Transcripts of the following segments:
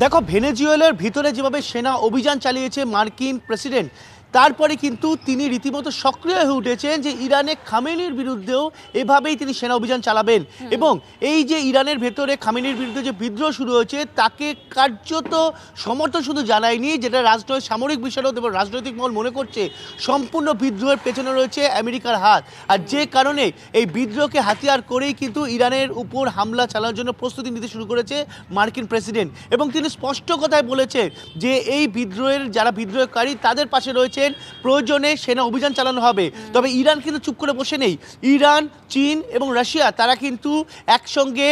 দেখো, ভেনেজুয়েলার ভিতরে যেভাবে সেনা অভিযান চালিয়েছে মার্কিন প্রেসিডেন্ট, তারপরে কিন্তু তিনি রীতিমতো সক্রিয় হয়ে উঠেছেন যে ইরানে খামেনির বিরুদ্ধেও এভাবেই তিনি সেনা অভিযান চালাবেন। এবং এই যে ইরানের ভেতরে খামেনির বিরুদ্ধে যে বিদ্রোহ শুরু হয়েছে তাকে কার্যত সমর্থন শুধু জানায়নি, যেটা সামরিক বিষয়ও এবং রাজনৈতিক মহল মনে করছে সম্পূর্ণ বিদ্রোহের পেছনে রয়েছে আমেরিকার হাত। আর যে কারণে এই বিদ্রোহকে হাতিয়ার করেই কিন্তু ইরানের উপর হামলা চালানোর জন্য প্রস্তুতি নিতে শুরু করেছে মার্কিন প্রেসিডেন্ট। এবং তিনি স্পষ্ট কথায় বলেছে যে এই বিদ্রোহের যারা বিদ্রোহকারী তাদের পাশে রয়েছে, প্রয়োজনে সেনা অভিযান চালানো হবে। তবে ইরান কিন্তু চুপ করে বসে নেই। ইরান, চীন এবং রাশিয়া তারা কিন্তু একসঙ্গে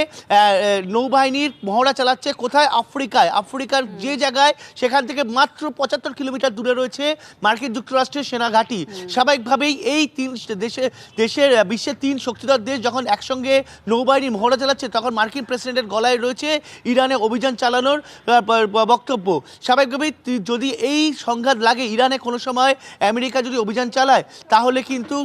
নৌবাহিনীর মহড়া চালাচ্ছে। কোথায়? আফ্রিকার যে জায়গায়, সেখান থেকে মাত্র ৭৫ কিলোমিটার দূরে রয়েছে মার্কিন যুক্তরাষ্ট্রের সেনা ঘাঁটি। স্বাভাবিকভাবেই এই বিশ্বের তিন শক্তিধর দেশ যখন একসঙ্গে নৌবাহিনীর মহড়া চালাচ্ছে, তখন মার্কিন প্রেসিডেন্টের গলায় রয়েছে ইরানে অভিযান চালানোর বক্তব্য। স্বাভাবিকভাবেই যদি এই সংঘাত লাগে, ইরানে কোনো সময় আমেরিকা যদি অভিযান চালায়, তাহলে কিন্তু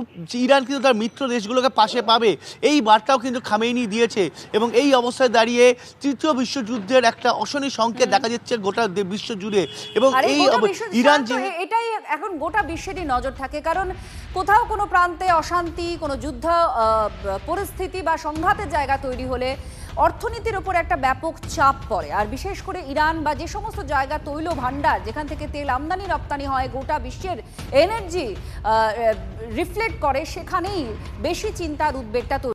ইরান কিন্তু তার মিত্র দেশগুলোকে পাশে পাবে। এই বার্তাও কিন্তু খামেনি দিয়েছে। এবং এই অবস্থায় দাঁড়িয়ে তৃতীয় বিশ্বযুদ্ধের একটা অশনি সংকেত দেখা যাচ্ছে গোটা বিশ্ব জুড়ে। এবং এই ইরান যে এটাই এখন গোটা বিশ্বেরই নজর থাকে, কারণ কোথাও কোনো প্রান্তে অশান্তি, কোনো যুদ্ধ পরিস্থিতি বা সংঘাতের জায়গা তৈরি হলে অর্থনীতির উপর একটা ব্যাপক চাপ পড়ে। আর বিশেষ করে ইরান বা যে সমস্ত জায়গা তৈল ভান্ডার, যেখান থেকে তেল আমদানি রপ্তানি হয়, গোটা বিশ্বের এনার্জি রিফ্লেক্ট করে, সেখানেই বেশি চিন্তার উদ্বেগটা তৈরি